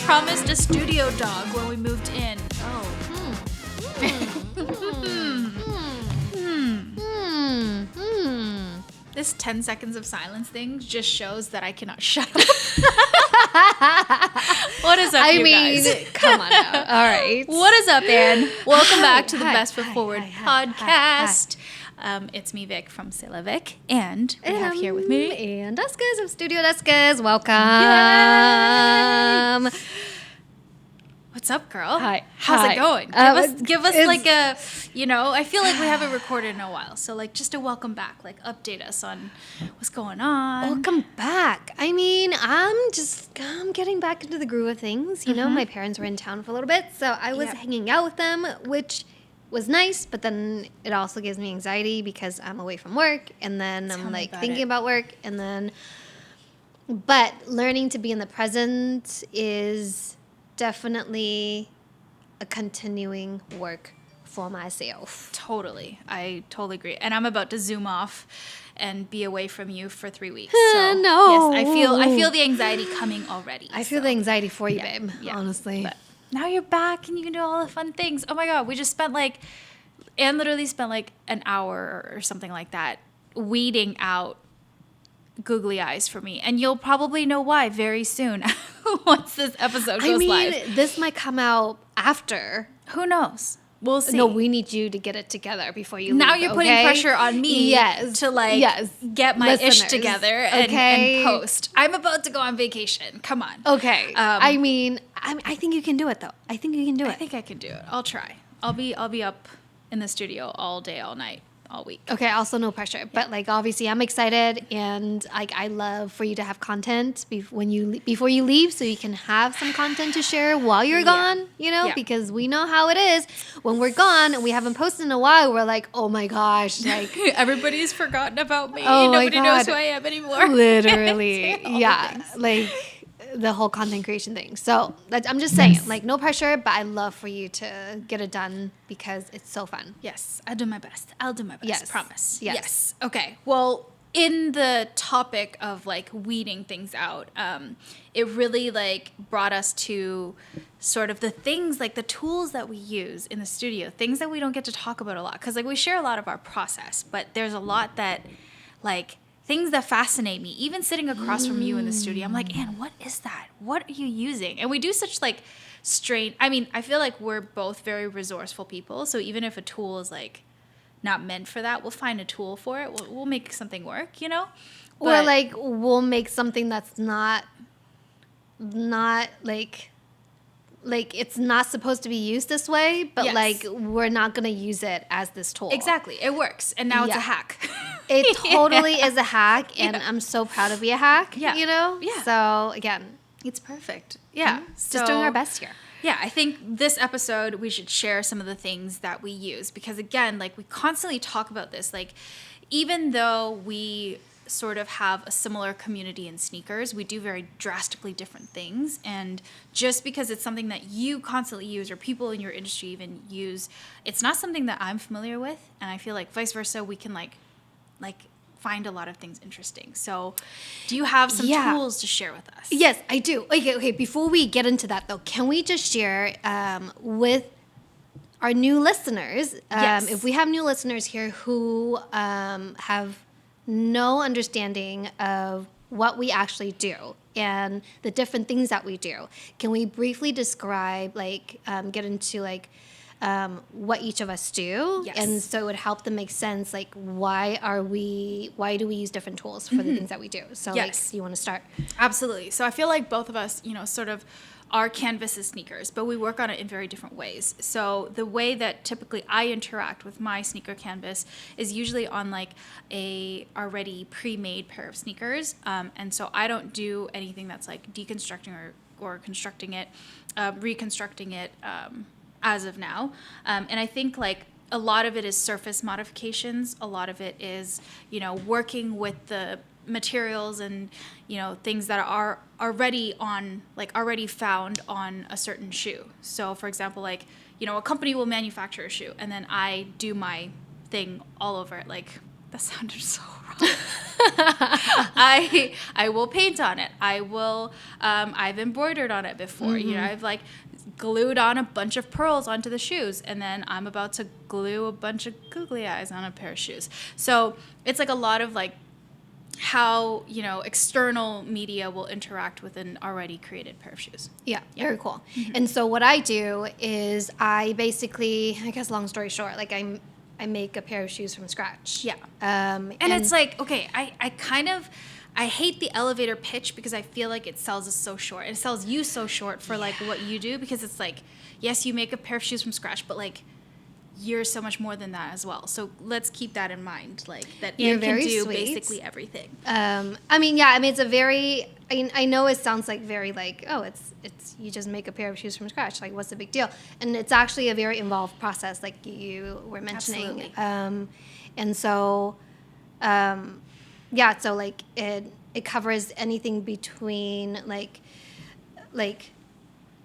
promised a studio dog when we moved in. Oh. This 10 seconds of silence thing just shows that I cannot shut up. What is up, guys? Come on now. All right. What is up, Ann? Welcome back to the Best Foot Forward podcast. It's me, Vic, from Silla Vic, and we have here with me Ann Duskus of Studio Duskus. Welcome. Yay! What's up, girl? Hi. How's Hi. it going? Give us like a, I feel like we haven't recorded in a while. So like just a welcome back, like update us on what's going on. Welcome back. I mean, I'm getting back into the groove of things. You know, my parents were in town for a little bit, so I was hanging out with them, which was nice, but then it also gives me anxiety because I'm away from work, and then I'm like thinking about work, and then, but learning to be in the present is definitely a continuing work for myself. Totally. I totally agree. And I'm about to zoom off and be away from you for 3 weeks. So, no. Yes, I feel the anxiety coming already. I feel the anxiety for you, babe, honestly. But now you're back and you can do all the fun things. Oh my God, we just spent Anne literally spent an hour or something like that weeding out googly eyes for me. And you'll probably know why very soon once this episode goes live. This might come out after. Who knows? We'll see. No, we need you to get it together before you now leave, you're putting pressure on me to get my ish together and post. I'm about to go on vacation. Come on. Okay. I think you can do it though. I think you can do it. I think I can do it. I'll try. I'll be up in the studio all day, all night, all week. Okay, also no pressure. But obviously I'm excited, and I love for you to have content before you leave, so you can have some content to share while you're gone, because we know how it is when we're gone and we haven't posted in a while. We're like, oh my gosh, everybody's forgotten about me. Oh Nobody knows who I am anymore. Literally. Yeah. The whole content creation thing. So I'm just saying, no pressure, but I love for you to get it done because it's so fun. Yes, I'll do my best. Yes. Promise. Yes. Okay. Well, in the topic of weeding things out, it really brought us to sort of the things, the tools that we use in the studio, things that we don't get to talk about a lot. Because we share a lot of our process, but there's a lot that things that fascinate me, even sitting across from you in the studio. I'm like, Ann, what is that? What are you using? And we do such strange, I feel like we're both very resourceful people. So even if a tool is not meant for that, we'll find a tool for it. We'll make something work, But, or we'll make something that's not it's not supposed to be used this way, but we're not going to use it as this tool. Exactly. It works. And now it's a hack. It totally is a hack, and I'm so proud to be a hack, Yeah. So, again, it's perfect. Yeah. Just doing our best here. Yeah, I think this episode we should share some of the things that we use because, again, we constantly talk about this. Even though we sort of have a similar community in sneakers, we do very drastically different things. And just because it's something that you constantly use or people in your industry even use, it's not something that I'm familiar with. And I feel vice versa, we can find a lot of things interesting. So do you have some tools to share with us? Yes, I do. Okay. Before we get into that though, can we just share with our new listeners, if we have new listeners here who have no understanding of what we actually do and the different things that we do, can we briefly describe, get into what each of us do? Yes. And so it would help them make sense, why do we use different tools for the things that we do? So you want to start? Absolutely. So I feel like both of us, sort of our canvas is sneakers, but we work on it in very different ways. So the way that typically I interact with my sneaker canvas is usually on a already pre-made pair of sneakers. And so I don't do anything that's deconstructing or constructing it, reconstructing it, as of now. And I think a lot of it is surface modifications. A lot of it is, working with the materials and, things that are already found on a certain shoe. So for example, a company will manufacture a shoe and then I do my thing all over it. That sounded so wrong. I will paint on it. I've embroidered on it before. You know, I've like glued on a bunch of pearls onto the shoes, and then I'm about to glue a bunch of googly eyes on a pair of shoes. So it's like a lot of like how, you know, external media will interact with an already created pair of shoes. Yeah, very cool. And so what I do is I basically, I guess long story short, like I make a pair of shoes from scratch. Yeah. And it's like, okay, I hate the elevator pitch because I feel like it sells us so short. It sells you so short for like what you do, because it's like, yes, you make a pair of shoes from scratch, but like you're so much more than that as well. So let's keep that in mind, like that Ann can do basically everything. I mean, yeah, I mean, it's a very, I know it sounds like very like, oh, it's you just make a pair of shoes from scratch. Like, what's the big deal? And it's actually a very involved process, like you were mentioning. Absolutely. And so, yeah, so like it covers anything between like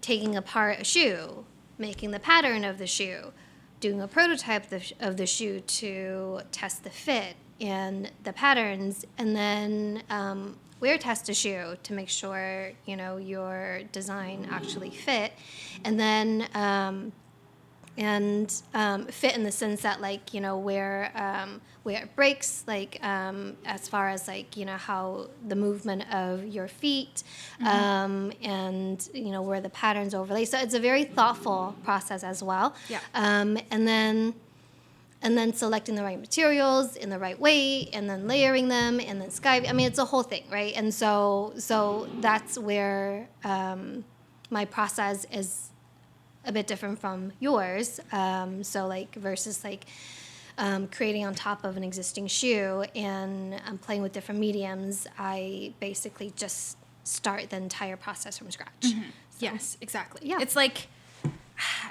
taking apart a shoe, making the pattern of the shoe, doing a prototype of the shoe to test the fit and the patterns, and then wear test a shoe to make sure, you know, your design actually fit, and then fit in the sense that, like, you know, where it breaks, like as far as like, you know, how the movement of your feet, and you know, where the patterns overlay. So it's a very thoughtful process as well. Yeah. And then selecting the right materials in the right way, and then layering them, and then I mean, it's a whole thing, right? And so that's where my process is a bit different from yours. So like versus like creating on top of an existing shoe and playing with different mediums, I basically just start the entire process from scratch. So, Yes, exactly. Yeah. It's like,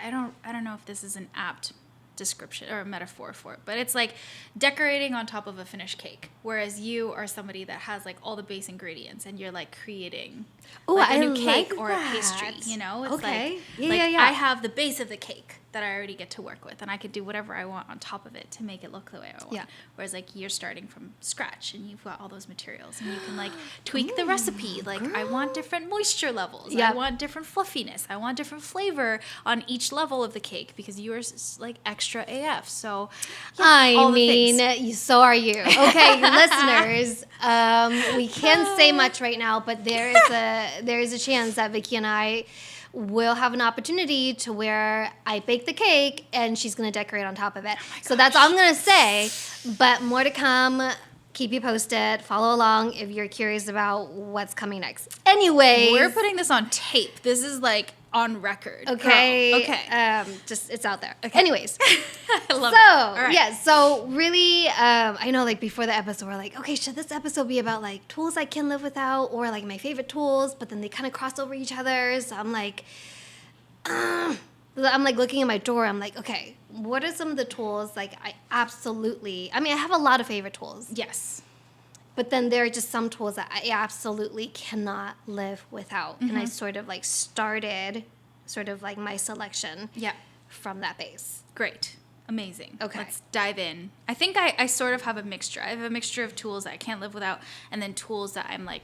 I don't know if this is an apt description or a metaphor for it, but it's like decorating on top of a finished cake, whereas you are somebody that has like all the base ingredients and you're like creating like a new cake or a pastry, you know? It's Okay. like, Yeah. I have the base of the cake that I already get to work with, and I could do whatever I want on top of it to make it look the way I want. Yeah. Whereas like you're starting from scratch and you've got all those materials and you can like tweak the recipe. Like, I want different moisture levels. Yeah. I want different fluffiness. I want different flavor on each level of the cake because yours is like extra AF. So yeah, I mean, so are you. Okay, listeners, we can't say much right now, but there is a chance that Vicky and I will have an opportunity to where I bake the cake and she's going to decorate on top of it. So that's all I'm going to say, but more to come. Keep you posted. Follow along if you're curious about what's coming next. Anyways, we're putting this on tape. This is like on record. Okay. Girl. Okay. Just it's out there. Okay. Anyways. I love it. All right. Yeah, so really, I know like before the episode, we're like, okay, should this episode be about like tools I can live without or like my favorite tools? But then they kind of cross over each other. So I'm like looking at my drawer. I'm like, okay, what are some of the tools like I have a lot of favorite tools. Yes. But then there are just some tools that I absolutely cannot live without. And I sort of like started sort of like my selection from that base. Great. Amazing. Okay. Let's dive in. I think I sort of have a mixture. I have a mixture of tools that I can't live without, and then tools that I'm like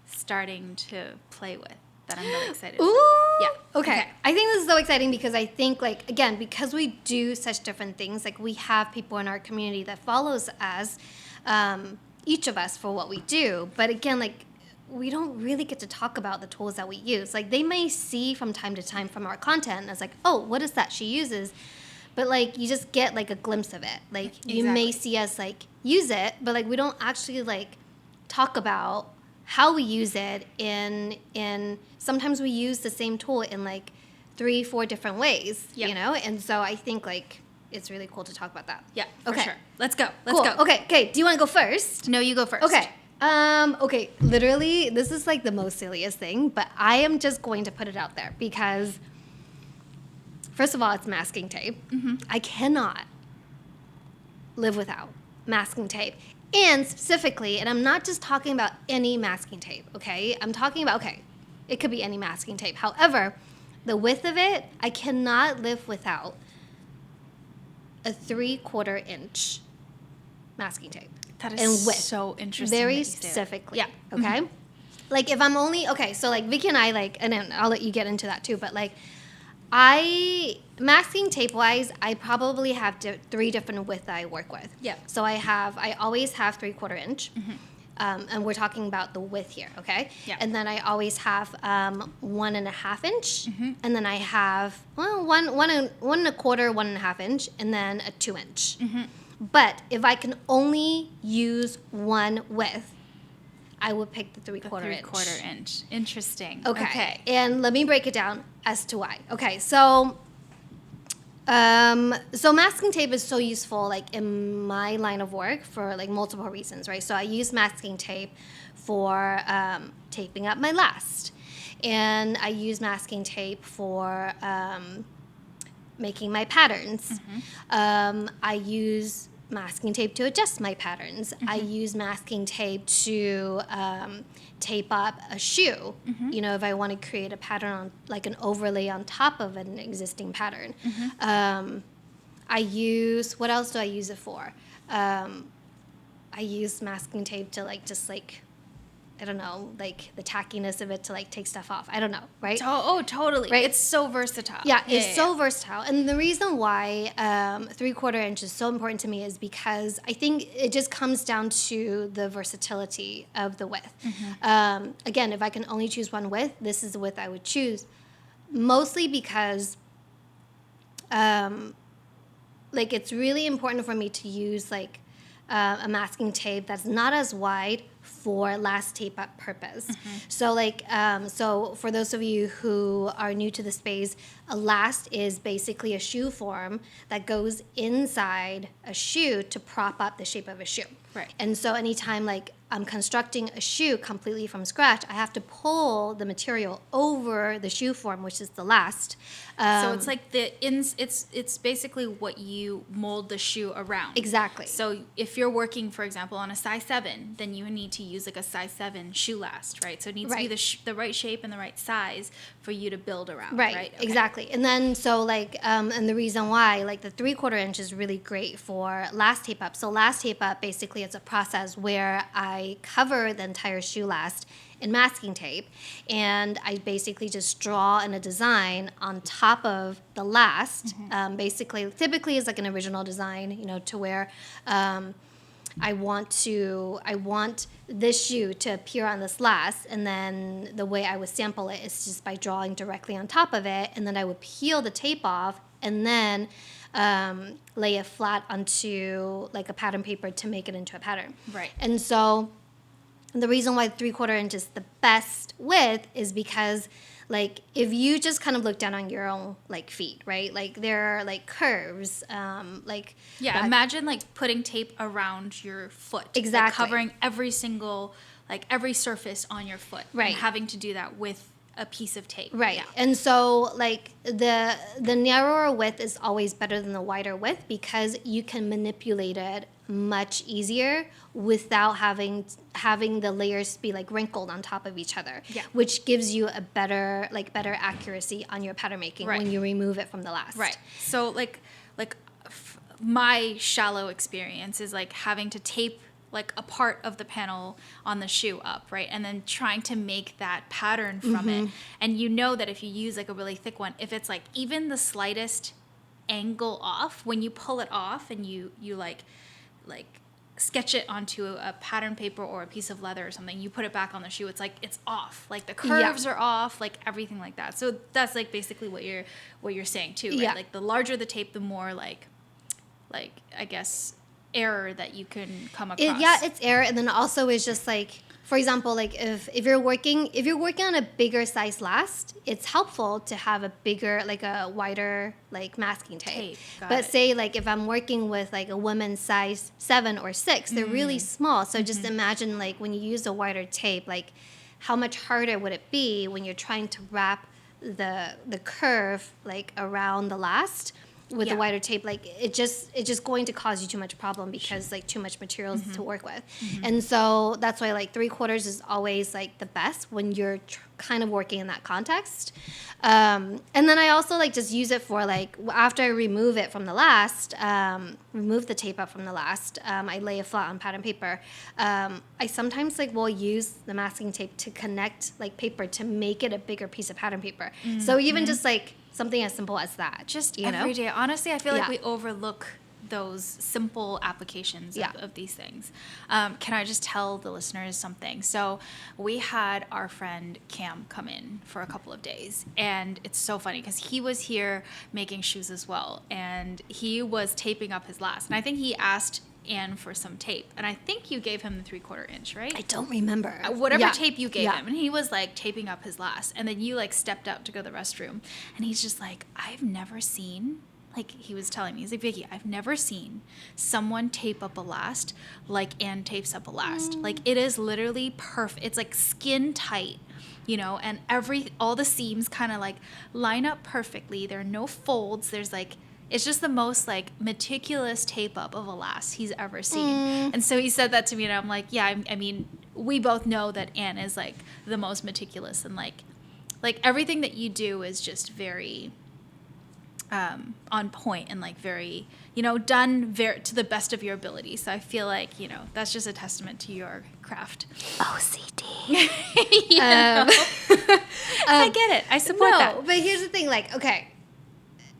starting to play with that I'm really excited. Ooh. Yeah. Okay. I think this is so exciting because I think like, again, because we do such different things, like we have people in our community that follows us, each of us for what we do. But again, like we don't really get to talk about the tools that we use. Like they may see from time to time from our content and it's like, oh, what is that she uses? But like you just get like a glimpse of it. Like you may see us like use it, but like we don't actually like talk about how we use it in sometimes we use the same tool in like 3-4 different ways, you know? And so I think like it's really cool to talk about that. Yeah, for sure. Let's go. Let's go. Okay. Do you want to go first? No, you go first. Okay. Okay. Literally, this is like the most silliest thing, but I am just going to put it out there because, first of all, it's masking tape. I cannot live without masking tape. And specifically, and I'm not just talking about any masking tape, okay? I'm talking about, it could be any masking tape. However, the width of it, I cannot live without a 3/4 inch masking tape. That is and width. so interesting. Very that you say that. specifically. Yeah. Okay. Like if I'm only okay, so like Vicky and I like, and then I'll let you get into that too. But like, I masking tape wise, I probably have 3 different width I work with. Yeah. So I always have 3/4 inch. And we're talking about the width here, okay? Yeah. And then I always have 1.5 inch, and then I have one and a quarter, 1.5 inch, and then a 2 inch. But if I can only use one width, I would pick the 3/4 inch. 3/4 inch. Interesting. Okay. And let me break it down as to why. Okay, so masking tape is so useful, like in my line of work, for like multiple reasons, right? So I use masking tape for taping up my last, and I use masking tape for making my patterns. I use masking tape to adjust my patterns. I use masking tape to tape up a shoe. You know, if I want to create a pattern on, like an overlay on top of an existing pattern. I use, what else do I use it for? I use masking tape to like, just like, I don't know, like the tackiness of it to like take stuff off. I don't know, right? Oh, totally. Right? It's so versatile. Yeah, it's so versatile. And the reason why 3/4 inch is so important to me is because I think it just comes down to the versatility of the width. Again, if I can only choose one width, this is the width I would choose. Mostly because like it's really important for me to use like a masking tape that's not as wide for last tape up purpose. So like, so for those of you who are new to the space, a last is basically a shoe form that goes inside a shoe to prop up the shape of a shoe. Right. And so anytime like I'm constructing a shoe completely from scratch, I have to pull the material over the shoe form, which is the last. So it's like it's basically what you mold the shoe around. Exactly. So if you're working, for example, on a size 7, then you need to use like a size 7 shoe last, right? So it needs to be the right shape and the right size for you to build around, right? Okay. Exactly. And then so like, and the reason why like the 3/4 inch is really great for last tape up. So last tape up, basically it's a process where I cover the entire shoe last in masking tape, and I basically just draw in a design on top of the last. Basically, typically it's like an original design, you know, to where I want this shoe to appear on this last, and then the way I would sample it is just by drawing directly on top of it, and then I would peel the tape off, and then lay it flat onto like a pattern paper to make it into a pattern. Right. And so the reason why 3/4 inch is the best width is because like if you just kind of look down on your own like feet, right? Like there are like curves, like imagine like putting tape around your foot, exactly, like covering every single every surface on your foot, right? And having to do that with a piece of tape, right? Yeah. And so like the narrower width is always better than the wider width because you can manipulate it much easier without having the layers be like wrinkled on top of each other, which gives you a better accuracy on your pattern making when you remove it from the last. Right. So my shallow experience is like having to tape like a part of the panel on the shoe up, right? And then trying to make that pattern from it. And you know that if you use like a really thick one, if it's like even the slightest angle off, when you pull it off and you like sketch it onto a pattern paper or a piece of leather or something, you put it back on the shoe, it's like it's off, like the curves are off, like everything like that. So that's like basically what you're saying too, right? Like the larger the tape, the more like I guess error that you can come across. It's error, and then also is just like, for example, like if you're working on a bigger size last, it's helpful to have a bigger, like a wider like masking tape. But say like if I'm working with like a woman's size 7 or 6, they're really small. So just imagine like when you use a wider tape, like how much harder would it be when you're trying to wrap the curve like around the last with the wider tape, like it's just going to cause you too much problem because like too much materials to work with. And so that's why like 3/4 is always like the best when you're kind of working in that context. And then I also like just use it for like after I remove it from the last, remove the tape up from the last, I lay it flat on pattern paper. I sometimes like will use the masking tape to connect like paper to make it a bigger piece of pattern paper. So even just like something as simple as that. Just you every know? day. Honestly, I feel like Yeah. we overlook those simple applications Yeah. of these things. Can I just tell the listeners something? So we had our friend Cam come in for a couple of days, and it's so funny because he was here making shoes as well, and he was taping up his last. And I think he asked Anne for some tape, and I think you gave him the 3/4 inch, right? I don't remember. Whatever Yeah. tape you gave Yeah. him, and he was like taping up his last, and then you like stepped out to go to the restroom, and he's just like, I've never seen, like he was telling me, he's like, Vicky, I've never seen someone tape up a last like Ann tapes up a last. Like it is literally perfect. It's like skin tight, you know, and all the seams kind of like line up perfectly. There are no folds. There's like, it's just the most like meticulous tape up of a last he's ever seen. And so he said that to me, and I'm like, yeah, I mean, we both know that Anne is like the most meticulous, and like everything that you do is just very on point and like very, you know, done to the best of your ability. So I feel like, you know, that's just a testament to your craft. OCD. You know? I get it. I support No, that. but here's the thing, like, okay,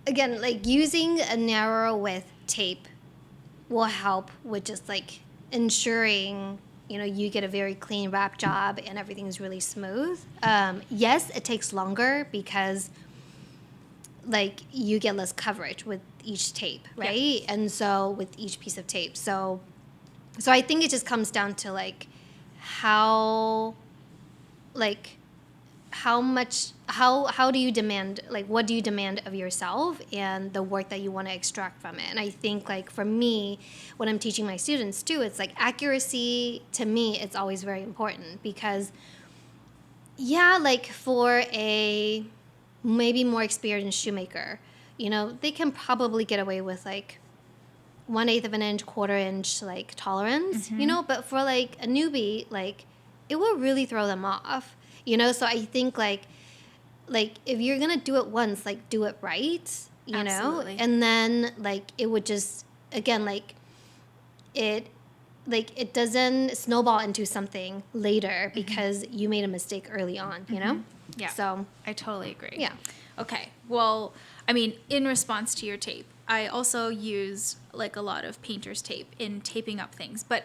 again, like using a narrower width tape will help with just like ensuring, you know, you get a very clean wrap job and everything's really smooth. Yes, it takes longer because like you get less coverage with each tape, right? Yeah. And so with each piece of tape. So I think it just comes down to like how do you demand, like what do you demand of yourself and the work that you want to extract from it. And I think like for me, when I'm teaching my students too, it's like accuracy to me, it's always very important because yeah, like for a maybe more experienced shoemaker, you know, they can probably get away with like 1/8 of an inch, 1/4 inch like tolerance, you know, but for like a newbie, like it will really throw them off, you know. So I think like if you're gonna do it once, like do it right, you Absolutely. know, and then like it would just again like it doesn't snowball into something later because you made a mistake early on, you know. Yeah. So I totally agree. yeah. Okay. Well, I mean, in response to your tape, I also use like a lot of painter's tape in taping up things. But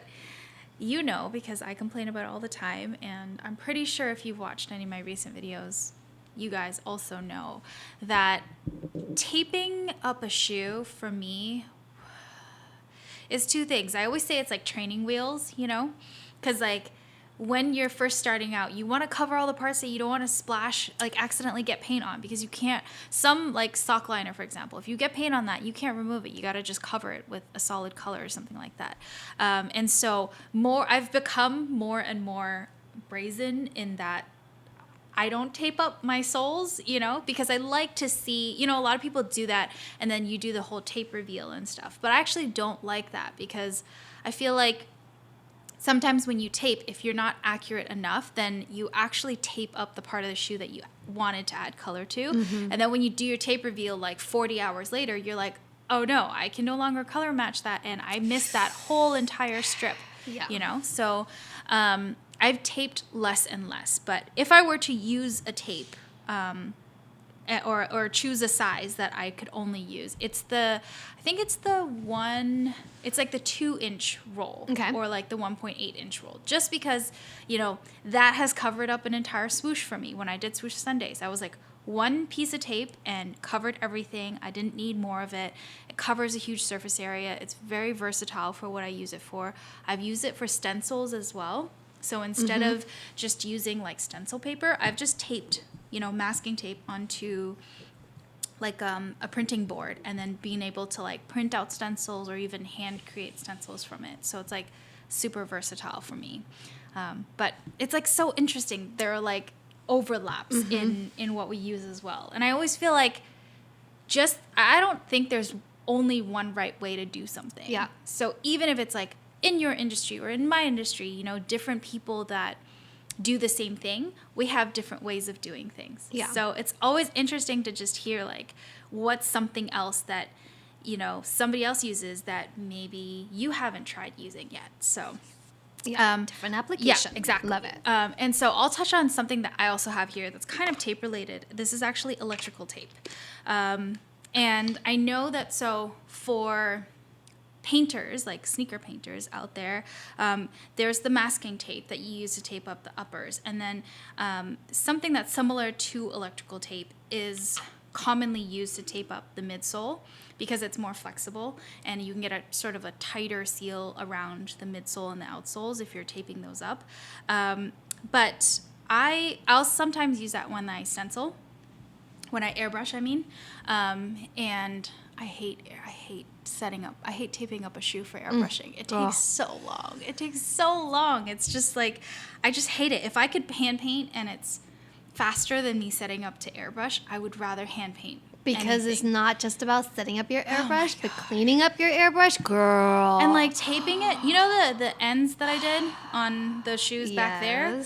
you know, because I complain about it all the time, and I'm pretty sure if you've watched any of my recent videos, you guys also know that taping up a shoe for me is two things. I always say it's like training wheels, you know, because like when you're first starting out, you want to cover all the parts that you don't want to splash, like accidentally get paint on, because you can't, some like sock liner, for example, if you get paint on that, you can't remove it. You got to just cover it with a solid color or something like that. And so I've become more and more brazen in that I don't tape up my soles, you know, because I like to see, you know, a lot of people do that and then you do the whole tape reveal and stuff. But I actually don't like that because I feel like sometimes when you tape, if you're not accurate enough, then you actually tape up the part of the shoe that you wanted to add color to. And then when you do your tape reveal like 40 hours later, you're like, oh no, I can no longer color match that and I missed that whole entire strip, you know? So I've taped less and less, but if I were to use a tape or choose a size that I could only use, it's like the 2-inch roll, or like the 1.8-inch roll, just because, you know, that has covered up an entire swoosh for me. When I did Swoosh Sundays, I was like one piece of tape and covered everything. I didn't need more of it. It covers a huge surface area. It's very versatile for what I use it for. I've used it for stencils as well. So instead of just using like stencil paper, I've just taped, you know, masking tape onto like a printing board and then being able to like print out stencils or even hand create stencils from it. So it's like super versatile for me. But it's like so interesting. There are like overlaps in what we use as well. And I always feel like I don't think there's only one right way to do something. Yeah. So even if it's like in your industry or in my industry, different people that do the same thing, we have different ways of doing things. Yeah. So it's always interesting to just hear like what's something else that, somebody else uses that maybe you haven't tried using yet. So different application. Yeah, exactly. Love it. And so I'll touch on something that I also have here that's kind of tape related. This is actually electrical tape. And I know that for painters, like sneaker painters out there, there's the masking tape that you use to tape up the uppers. And then something that's similar to electrical tape is commonly used to tape up the midsole because it's more flexible and you can get a sort of a tighter seal around the midsole and the outsoles if you're taping those up. But I'll sometimes use that when I stencil, when I airbrush, I mean. And I hate taping up a shoe for airbrushing. It takes so long. It's just like, I just hate it. If I could hand paint and it's faster than me setting up to airbrush, I would rather hand paint. Because anything. it's not just about setting up your airbrush, but cleaning up your airbrush, girl. And like taping it, the ends that I did on the shoes back there?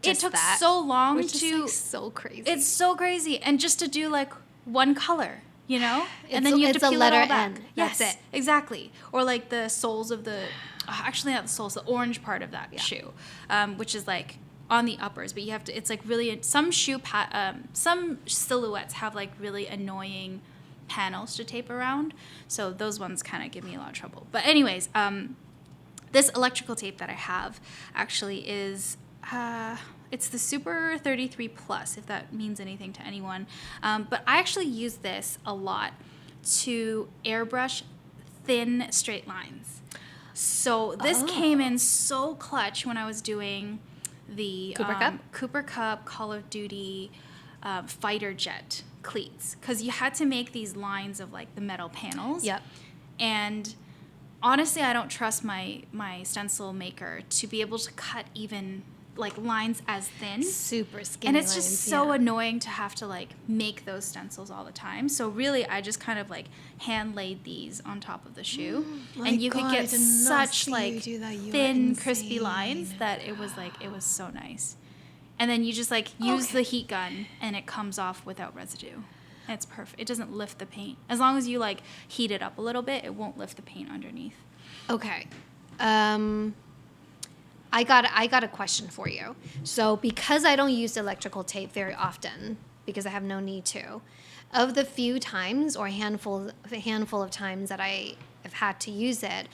It took so long which is like so crazy. It's so crazy. And just to do like one color, and then you have to a peel letter it all back. N. Yes, That's it. Exactly. Or like the soles of actually not the soles, the orange part of that shoe, which is like on the uppers, but you have to, it's like really, some silhouettes have like really annoying panels to tape around. So those ones kind of give me a lot of trouble. But anyways, this electrical tape that I have actually is, it's the Super 33 Plus, if that means anything to anyone. But I actually use this a lot to airbrush thin straight lines. So this came in so clutch when I was doing the Cooper Cup Call of Duty fighter jet cleats, because you had to make these lines of like the metal panels. Yep. And honestly, I don't trust my stencil maker to be able to cut even like lines as thin. Super skinny and it's lines, just so annoying to have to like make those stencils all the time. So really, I just kind of like hand laid these on top of the shoe, and you could get such like thin, crispy lines that it was so nice. And then you just like use the heat gun, and it comes off without residue. And it's perfect. It doesn't lift the paint as long as you like heat it up a little bit. It won't lift the paint underneath. Okay. I got a question for you. So because I don't use electrical tape very often, because I have no need to, of the few times or a handful of times that I have had to use it,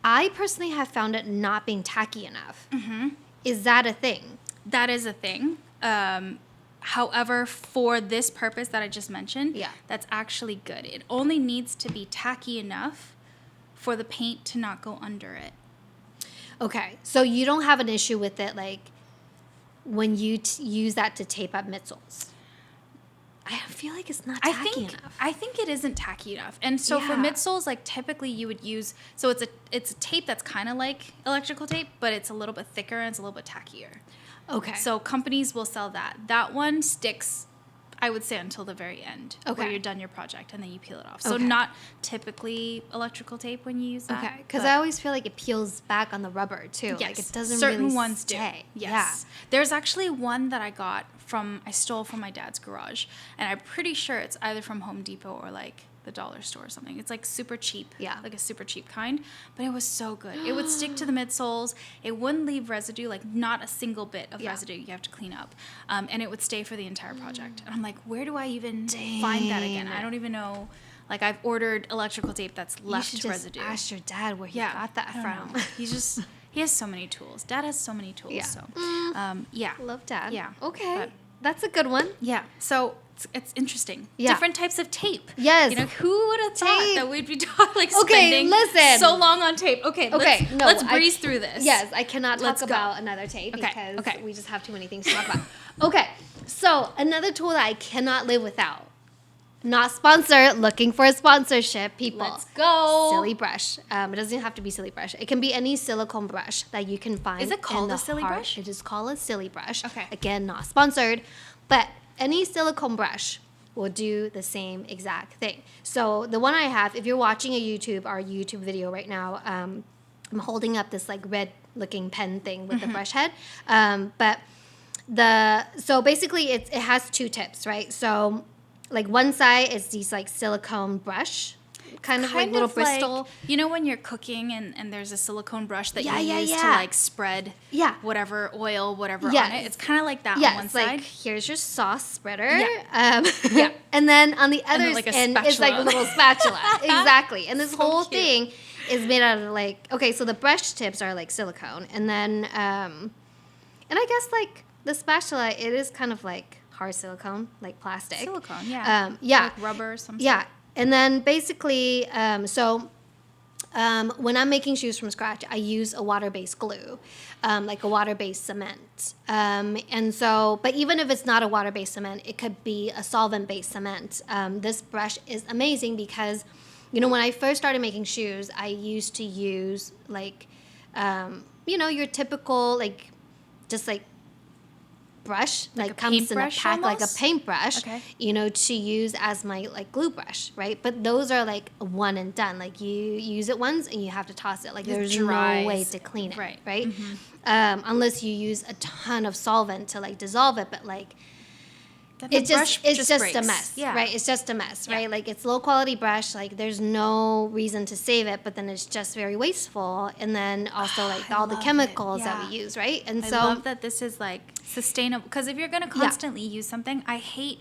I personally have found it not being tacky enough. Mm-hmm. Is that a thing? That is a thing. However, for this purpose that I just mentioned, that's actually good. It only needs to be tacky enough for the paint to not go under it. Okay, so you don't have an issue with it, like, when you use that to tape up midsoles? I feel like it's not tacky enough. I think it isn't tacky enough. And so for midsoles, like, typically you would use, so it's a tape that's kind of like electrical tape, but it's a little bit thicker and it's a little bit tackier. Okay. So companies will sell that. That one sticks, I would say, until the very end, where you're done your project, and then you peel it off. So not typically electrical tape when you use that. Okay, because I always feel like it peels back on the rubber too. Yes, like it doesn't certain really ones stay. do. Yes. Yeah. There's actually one that I stole from my dad's garage, and I'm pretty sure it's either from Home Depot or like the dollar store or something. It's like super cheap. Yeah. Like a super cheap kind, but it was so good. It would stick to the midsoles. It wouldn't leave residue, like not a single bit of residue you have to clean up. And it would stay for the entire project. And I'm like, where do I even find that again? I don't even know. Like, I've ordered electrical tape that's left residue. You should just ask your dad where he got that from. He has so many tools. Dad has so many tools. Yeah. So, Love Dad. Yeah. Okay. But, that's a good one. Yeah. So it's interesting. Yeah. Different types of tape. Yes. Who would have thought that we'd be spending listen. so long on tape? Okay. Let's breeze through this. Yes, I cannot talk about another tape because we just have too many things to talk about. Okay. So another tool that I cannot live without. Not sponsored, looking for a sponsorship, people. Let's go. Silly brush. It doesn't have to be silly brush. It can be any silicone brush that you can find. Is it called a silly brush? It is called a silly brush. Okay. Again, not sponsored, but any silicone brush will do the same exact thing. So the one I have, if you're watching our YouTube video right now, I'm holding up this like red looking pen thing with the brush head. So basically it has two tips, right? So like one side is these like silicone brush, kind of like little Bristol. Like, you know when you're cooking and there's a silicone brush that you use to like spread whatever oil, whatever on it? It's kind of like that on one side. Like here's your sauce spreader. And then on the other end is like a little spatula. Exactly. And this whole thing is made out of like, okay, so the brush tips are like silicone. And then, and I guess like the spatula, it is kind of like hard silicone, like plastic. Silicone, like rubber or something. Yeah. And then basically, when I'm making shoes from scratch, I use a water-based glue, like a water-based cement. And so, but even if it's not a water-based cement, it could be a solvent-based cement. This brush is amazing because, you know, when I first started making shoes, I used to use like, you know, your typical like, just like brush, like comes in a pack, like a paintbrush, you know, to use as my like glue brush, right? But those are like one and done. Like you use it once and you have to toss it. Like there's no way to clean it, right? Mm-hmm. Unless you use a ton of solvent to like dissolve it, but like it's just a mess, right? It's just a mess, right? Like it's low quality brush, like there's no reason to save it, but then it's just very wasteful. And then also like all the chemicals that we use, right? And I love that this is like sustainable, because if you're going to constantly use something, I hate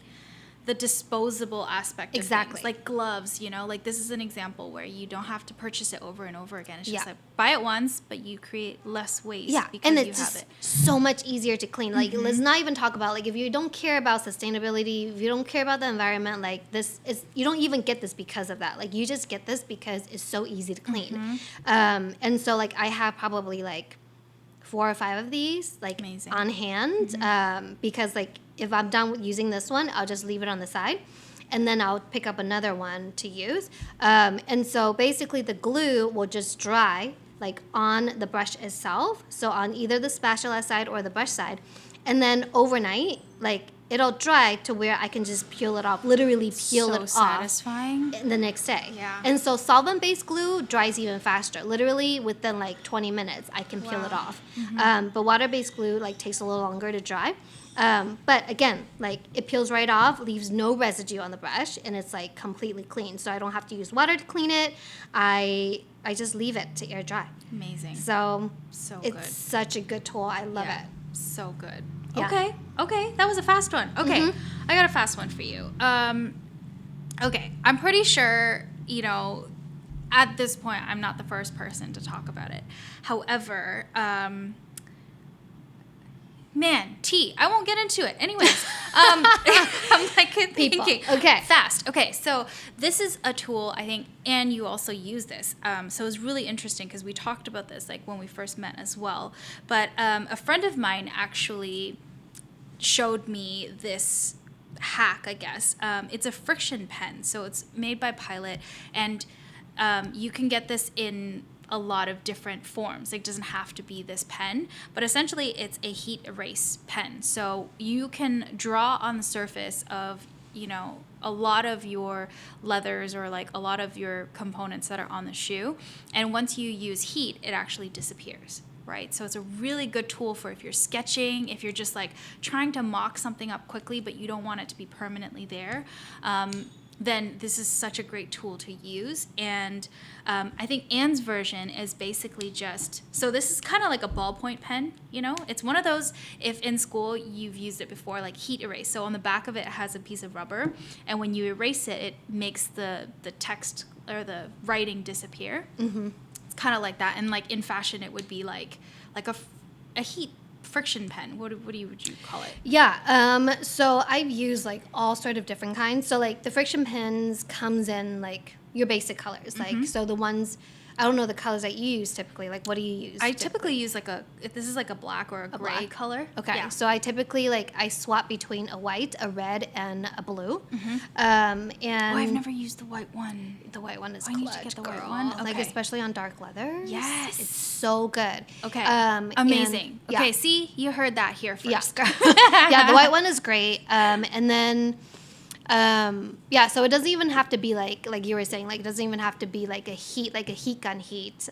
the disposable aspect of things. Like gloves, you know, like this is an example where you don't have to purchase it over and over again. It's just like buy it once, but you create less waste because and it's just so much easier to clean. Like let's not even talk about like if you don't care about sustainability, if you don't care about the environment, like this is, you don't even get this because of that. Like you just get this because it's so easy to clean. And so like I have probably like 4 or 5 of these like on hand, because like if I'm done with using this one, I'll just leave it on the side and then I'll pick up another one to use. And so basically the glue will just dry like on the brush itself. So on either the spatula side or the brush side. And then overnight, like it'll dry to where I can just peel it off, literally peel it off. So satisfying. The next day. Yeah. And so solvent-based glue dries even faster. Literally within like 20 minutes, I can peel it off. But water-based glue like takes a little longer to dry. But again, like it peels right off, leaves no residue on the brush, and it's like completely clean. So I don't have to use water to clean it. I just leave it to air dry. Amazing. So good. It's such a good tool. I love it. So good. Yeah. Okay. That was a fast one. Okay. I got a fast one for you. Okay. I'm pretty sure, you know, at this point, I'm not the first person to talk about it. However, tea. I won't get into it. Anyways, I'm like thinking. Okay. Fast. Okay. So this is a tool, I think, and you also use this. So it's really interesting because we talked about this like when we first met as well. But a friend of mine actually showed me this hack, I guess. It's a friction pen. So it's made by Pilot, and you can get this in a lot of different forms. It doesn't have to be this pen, but essentially it's a heat erase pen. So you can draw on the surface of, you know, a lot of your leathers or like a lot of your components that are on the shoe. And once you use heat, it actually disappears, right? So it's a really good tool for if you're sketching, if you're just like trying to mock something up quickly, but you don't want it to be permanently there. Then this is such a great tool to use. And I think Ann's version is basically just, so this is kind of like a ballpoint pen, you know? It's one of those, if in school you've used it before, like heat erase. So on the back of it, it has a piece of rubber. And when you erase it, it makes the text or the writing disappear. It's kind of like that. And like in fashion, it would be like a heat friction pen. What would you call it? Yeah. So I've used like all sort of different kinds. So like the friction pens comes in like your basic colors. Like so the ones, I don't know the colors that you use typically. Like what do you use? I typically use like this is like a black or a gray color. Okay. Yeah. So I typically I swap between a white, a red, and a blue. And I've never used the white one. The white one is clutch, I need to get the white one. Okay. Like especially on dark leathers. Yes. It's so good. Okay. Amazing. Okay, see, you heard that here first. Yeah. Yeah, the white one is great. And then Yeah, so it doesn't even have to be like you were saying, like it doesn't even have to be like a heat gun heat,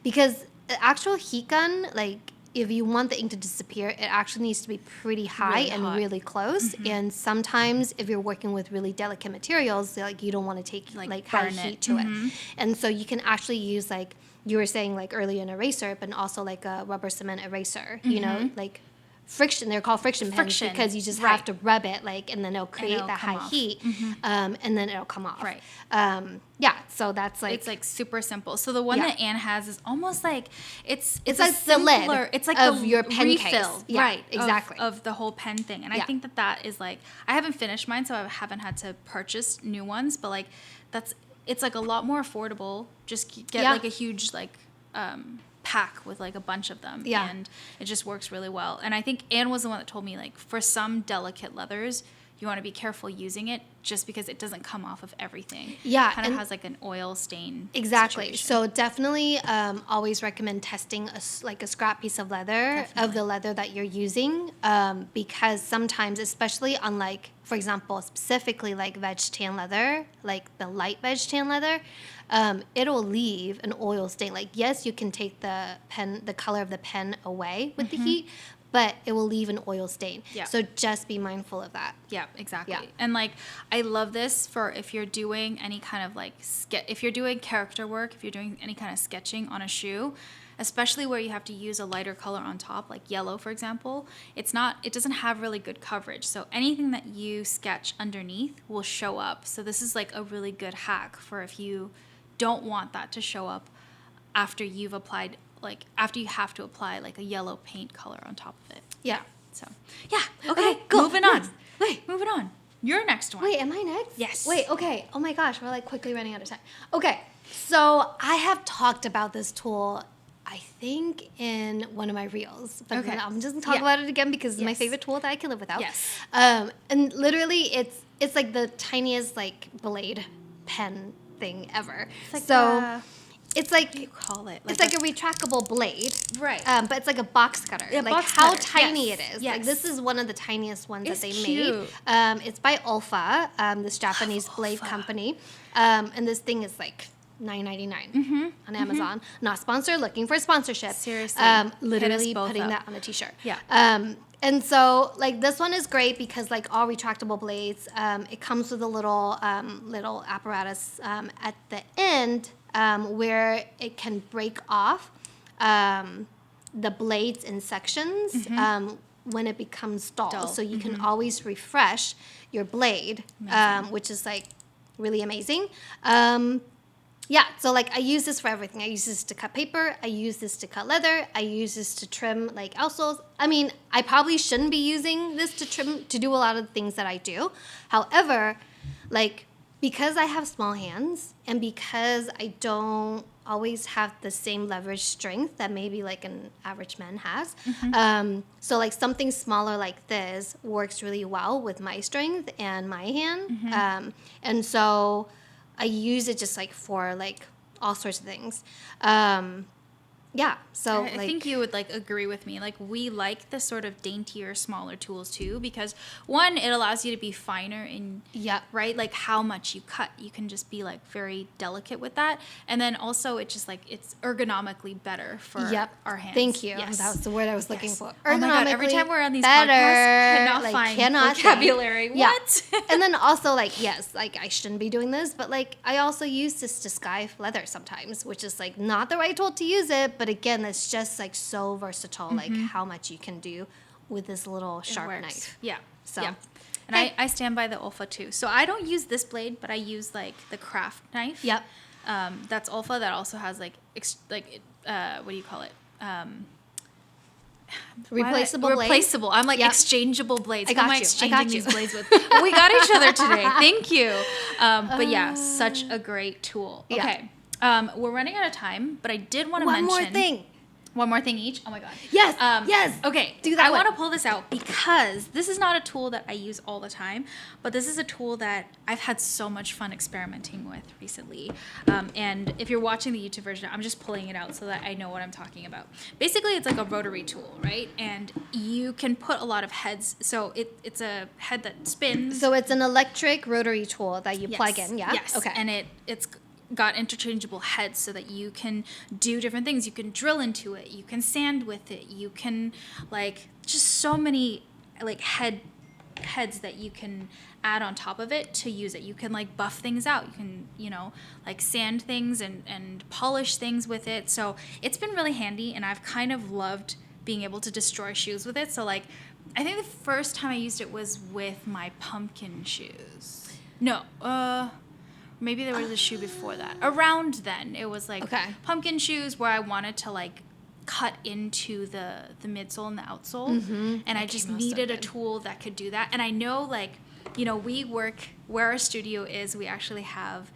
because the actual heat gun, like if you want the ink to disappear, it actually needs to be pretty high Really and hot. really close. And sometimes if you're working with really delicate materials, like you don't want to take like high burn it. heat to it. And so you can actually use like you were saying like earlier an eraser, but also like a rubber cement eraser, you know, like friction. They're called friction pens Friction. because you just Right. have to rub it like, and then it'll create it'll that come high off. heat, and then it'll come off. Right. Yeah. So that's like It's like super simple. So the one Yeah. that Anne has is almost like it's It's a like the lid simpler. It's like of the your pen refill, case. Yeah, right? exactly. Of the whole pen thing, and I Yeah. think that is like I haven't finished mine, so I haven't had to purchase new ones. But like it's like a lot more affordable. Just get Yeah. like a huge like pack with like a bunch of them, Yeah. and it just works really well. And I think Anne was the one that told me like for some delicate leathers, you want to be careful using it just because it doesn't come off of everything. Yeah, Kind of and- has like an oil stain. Exactly. situation. So definitely always recommend testing like a scrap piece of leather of the leather that you're using, because sometimes, especially on like, for example, specifically like veg tan leather, like the light veg tan leather, it'll leave an oil stain. Like yes, you can take the color of the pen away with the heat, but it will leave an oil stain. Yeah. So just be mindful of that. Yeah, exactly. Yeah. And like I love this for if you're doing any kind of like if you're doing character work, if you're doing any kind of sketching on a shoe, especially where you have to use a lighter color on top, like yellow for example, it doesn't have really good coverage. So anything that you sketch underneath will show up. So this is like a really good hack for if you don't want that to show up after you've applied after you have to apply like a yellow paint color on top of it. Yeah. So, yeah. Okay, cool. Moving on. Wait. Moving on. Your next one. Wait, am I next? Yes. Wait, okay. Oh my gosh, we're like quickly running out of time. Okay, so I have talked about this tool, I think, in one of my reels. But Okay. I'm just gonna talk Yeah. about it again because it's my Yes. favorite tool that I can live without. Yes. And literally, it's like the tiniest like blade pen thing ever. It's like it's like what do you call it? it's like a retractable blade. Right. But it's like a box cutter. Yeah, like box how cutter. tiny Yes. it is. Yes. Like this is one of the tiniest ones It's that they cute. made. It's by Olfa, this Japanese blade Olfa. company. And this thing is like $9.99 on Amazon. Not sponsored, looking for sponsorship. Seriously. Hit us Literally both putting up. that on a t-shirt. Yeah. And so like this one is great because like all retractable blades, it comes with a little apparatus at the end where it can break off the blades in sections when it becomes dull. So you can always refresh your blade, which is like really amazing. Yeah, so like I use this for everything. I use this to cut paper. I use this to cut leather. I use this to trim like outsoles. I mean, I probably shouldn't be using this to do a lot of the things that I do. However, like because I have small hands and because I don't always have the same leverage strength that maybe like an average man has. So like something smaller like this works really well with my strength and my hand. And so I use it just like for like all sorts of things. Yeah, so I think you would like agree with me. Like we like the sort of daintier, smaller tools too because one, it allows you to be finer in right, like how much you cut. You can just be like very delicate with that, and then also it just like it's ergonomically better for our hands. Thank you. Yes. That was the word I was looking for. Oh my god! Every time we're on these better, podcasts, cannot like, find cannot vocabulary. Yeah. What? And then also like yes, like I shouldn't be doing this, but like I also use this to sky leather sometimes, which is like not the right tool to use it, but again, it's just like so versatile, like how much you can do with this little sharp knife. Yeah. So. Yeah. And I stand by the Olfa too. So I don't use this blade, but I use like the craft knife. Yep. That's Olfa. That also has like what do you call it? Replaceable blade. Replaceable. I'm like Yep. exchangeable blades. I Who am got I you. exchanging these blades with? We got each other today. Thank you. But yeah, such a great tool. Yeah. Okay. We're running out of time, but I did want to mention One more thing. One more thing each. Oh my god. Yes. Yes. Okay. Do that I one. want to pull this out because this is not a tool that I use all the time, but this is a tool that I've had so much fun experimenting with recently. And if you're watching the YouTube version, I'm just pulling it out so that I know what I'm talking about. Basically, it's like a rotary tool, right? And you can put a lot of heads. So it's a head that spins. So it's an electric rotary tool that you plug in, yeah? Yes. Okay. And it's got interchangeable heads so that you can do different things. You can drill into it. You can sand with it. You can like just so many like heads that you can add on top of it to use it. You can like buff things out. You can, like sand things and polish things with it. So it's been really handy, and I've kind of loved being able to destroy shoes with it. So like I think the first time I used it was with my pumpkin shoes. No, maybe there was a shoe before that. Around then, it was like pumpkin shoes where I wanted to like cut into the midsole and the outsole, and I just needed a tool that could do that. And I know like, we work where our studio is. We actually have,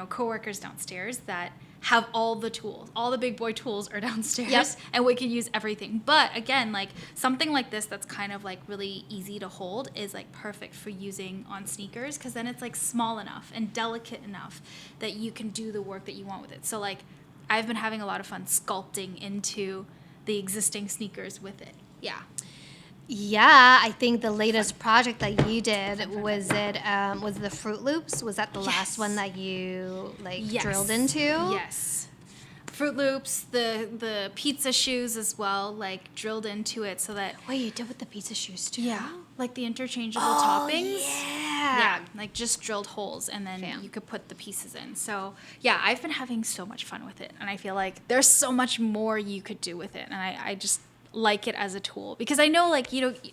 coworkers downstairs that have all the tools. All the big boy tools are downstairs, and we can use everything. But again, like something like this that's kind of like really easy to hold is like perfect for using on sneakers, because then it's like small enough and delicate enough that you can do the work that you want with it. So like I've been having a lot of fun sculpting into the existing sneakers with it. Yeah. Yeah, I think the latest project that you did was the Fruit Loops? Was that the last one that you drilled into? Yes. Fruit Loops, the pizza shoes as well, like drilled into it so that. Wait, you did with the pizza shoes too? Yeah, like the interchangeable toppings. Yeah, like just drilled holes, and then you could put the pieces in. So yeah, I've been having so much fun with it, and I feel like there's so much more you could do with it, and I just like it as a tool, because I know like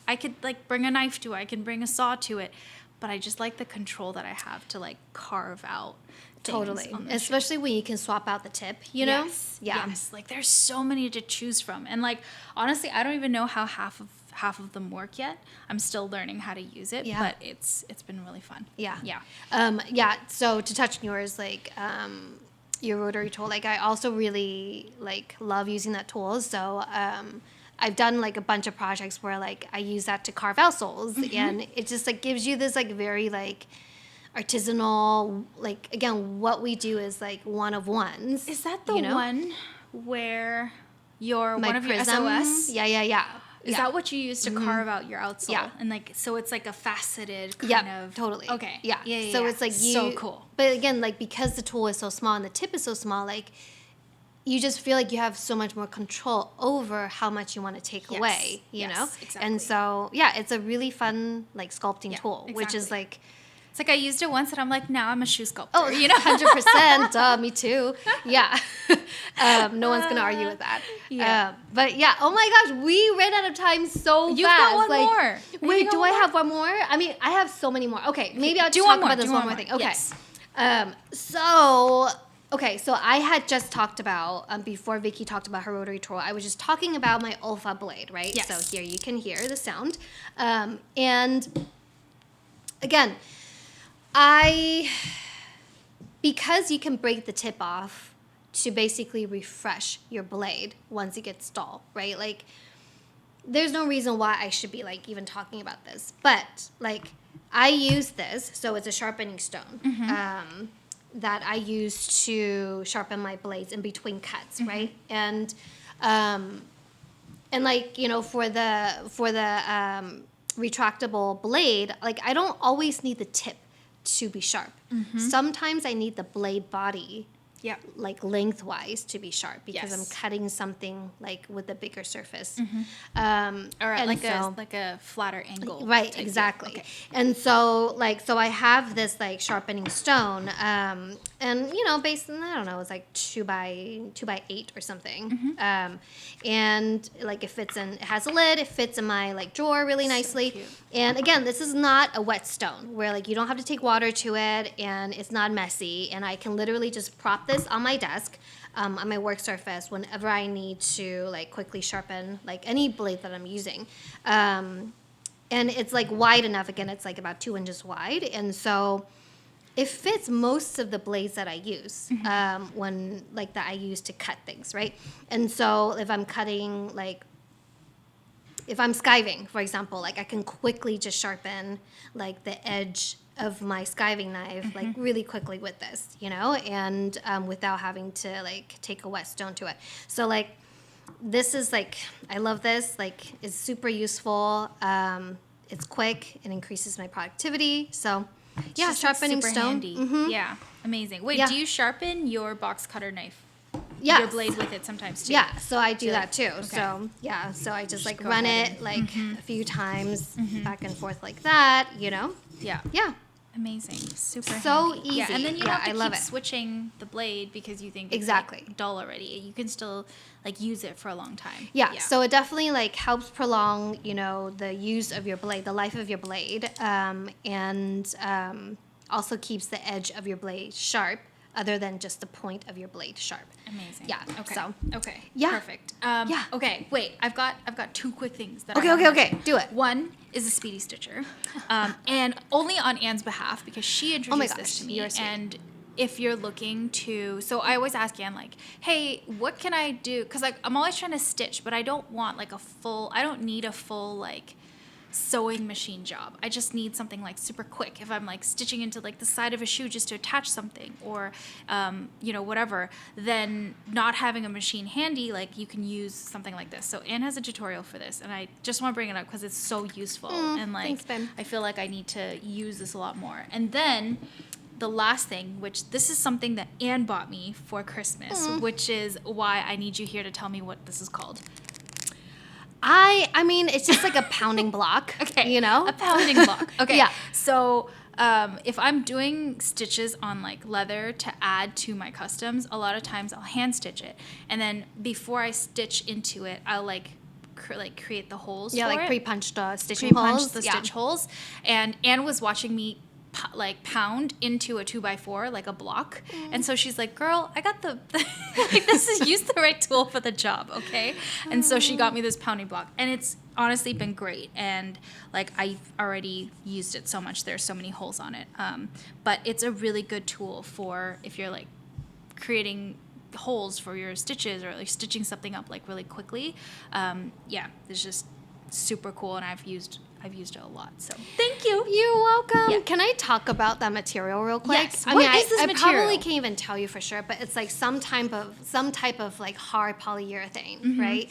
I could like bring a knife to it, I can bring a saw to it, but I just like the control that I have to like carve out things. Totally, especially when you can swap out the tip, yes, like there's so many to choose from, and like honestly I don't even know how half of them work yet. I'm still learning how to use it, but it's been really fun. So to touch on yours, like your rotary tool, like I also really like love using that tool. So I've done like a bunch of projects where like I use that to carve out soles, and it just like gives you this like very like artisanal, like again, what we do is like one of ones. Is that the one where one of your prism? SOS? Yeah. Is that what you use to carve out your outsole? Yeah. And like, so it's like a faceted kind of. Totally. Okay. Yeah. So it's like so cool. But again, like because the tool is so small and the tip is so small, like you just feel like you have so much more control over how much you want to take away, you know? Exactly. And so, it's a really fun like sculpting tool, which is like, it's like I used it once and I'm like, now I'm a shoe sculptor. Oh, 100%. Me too. Yeah. No one's going to argue with that. Yeah. But yeah, oh my gosh, we ran out of time so fast. You've got one more. Wait, do I have one more? I mean, I have so many more. Okay, maybe I'll just talk about this one more thing. Okay. Yes. So I had just talked about, before Vicky talked about her rotary tool, I was just talking about my Olfa blade, right? Yes. So here you can hear the sound. And again, because you can break the tip off to basically refresh your blade once it gets dull, right? Like, there's no reason why I should be, like, even talking about this. But, like, I use this, so it's a sharpening stone, that I use to sharpen my blades in between cuts, right? And like, for the retractable blade, like, I don't always need the tip to be sharp. Sometimes I need the blade body, like lengthwise, to be sharp because I'm cutting something like with a bigger surface, or like a flatter angle. Right, exactly. Okay. And so I have this like sharpening stone, and based on, I don't know, it's like 2x8 or something, and like it has a lid. It fits in my like drawer really nicely. Cute. And again, this is not a wet stone where like you don't have to take water to it, and it's not messy, and I can literally just prop this on my desk, on my work surface whenever I need to like quickly sharpen like any blade that I'm using. And it's like wide enough. Again, it's like about 2 inches wide, and so it fits most of the blades that I use when like that I use to cut things, right? And so if I'm cutting like if I'm skiving, for example, like I can quickly just sharpen like the edge of my skiving knife like really quickly with this, you know, and without having to like take a whetstone to it. So like this is like, I love this, like it's super useful. It's quick, it increases my productivity. So yeah, Just, like, sharpening super stone. handy. Yeah, amazing. Wait, Yeah. do you sharpen your box cutter knife? Yes. Your blade with it sometimes too? Yeah, so I do like- that too. okay. So yeah, so I just like go run ahead it like a few times back and forth like that, you know? Yeah. Yeah. Amazing. Super So handy. Yeah, and then you easy. don't Yeah, have to I love keep it. switching the blade because you think it's Exactly. like, dull already. You can still like use it for a long time. Yeah, so it definitely like helps prolong, you know, the use of your blade, the life of your blade, and also keeps the edge of your blade sharp, other than just the point of your blade sharp. Amazing. Yeah, Okay. so- Okay. Yeah. Perfect. Yeah. Okay. Wait. I've got two quick things that. Okay, I wanna okay, mention. do it. One is a speedy stitcher, and only on Anne's behalf because she introduced this gosh, to me. you're sweet. And if you're looking to, so I always ask Anne like, hey, what can I do? Because like I'm always trying to stitch, but I don't want like I don't need a full like sewing machine job. I just need something like super quick. If I'm like stitching into like the side of a shoe just to attach something or, you know, whatever, then not having a machine handy, like you can use something like this. So Anne has a tutorial for this and I just want to bring it up because it's so useful. And like, thanks, babe. I feel like I need to use this a lot more. And then the last thing, which this is something that Anne bought me for Christmas, which is why I need you here to tell me what this is called. I mean, it's just like a pounding block. Okay. You know? A pounding block. Okay. Yeah. So if I'm doing stitches on like leather to add to my customs, a lot of times I'll hand stitch it. And then before I stitch into it, I'll like create the holes Yeah, for like it. pre-punched stitching Pre-punch holes. the Yeah. stitch holes. And Anne was watching me pound into a 2x4 like a block, and so she's like, girl, I got the like, use the right tool for the job, okay? And so she got me this pounding block, and it's honestly been great, and like I've already used it so much, there's so many holes on it, but it's a really good tool for if you're like creating holes for your stitches or like stitching something up like really quickly. Yeah, it's just super cool, and I've used it a lot. So thank you. You're welcome. Yeah. Can I talk about that material real quick? Yes. I What mean, is this I material? probably can't even tell you for sure, but it's like some type of like hard polyurethane, right?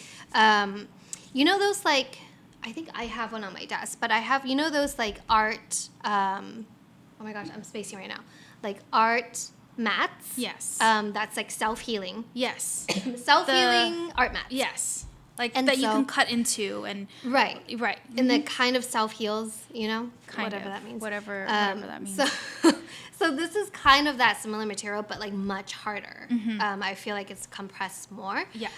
You know those like, I think I have one on my desk, but I have, you know those like art, oh my gosh, I'm spacing right now, like art mats. Yes. That's like self-healing. Yes. Self-healing art mats. Yes. Like And that you so- can cut into and Right. right. And the kind of self-heals, you know, Kind whatever of. that means. Whatever that means. So, so this is kind of that similar material, but like much harder. I feel like it's compressed more. Yeah.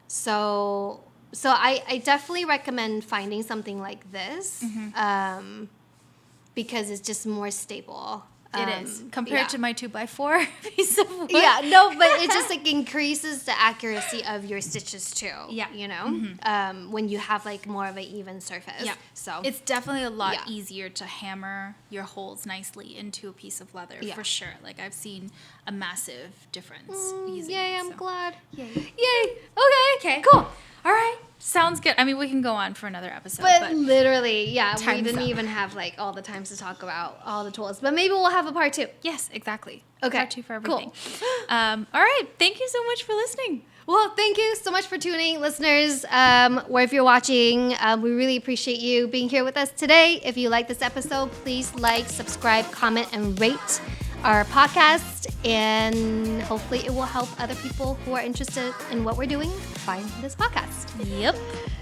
So I definitely recommend finding something like this, because it's just more stable. It is compared yeah. to my 2x4 piece of wood. Yeah, no, but it just like increases the accuracy of your stitches too. Yeah. You know, when you have like more of an even surface. Yeah. So It's definitely a lot Yeah. easier to hammer your holes nicely into a piece of leather Yeah. for sure. Like I've seen a massive difference using yay! it. I'm so. glad. Yay. Yay! Okay. Okay. Cool. All right. Sounds good. I mean, we can go on for another episode, But literally, yeah, we Time's didn't up. even have like all the times to talk about all the tools. But maybe we'll have a part 2. yes, exactly. Okay, Part 2 for cool. everything. All right. Thank you so much for listening. Well, thank you so much for tuning, listeners. Or if you're watching, we really appreciate you being here with us today. If you like this episode, please like, subscribe, comment, and rate our podcast. And hopefully it will help other people who are interested in what we're doing find this podcast. Yep.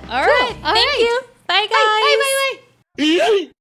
All right. All Thank right. you. Bye, guys. Bye, bye, bye, bye.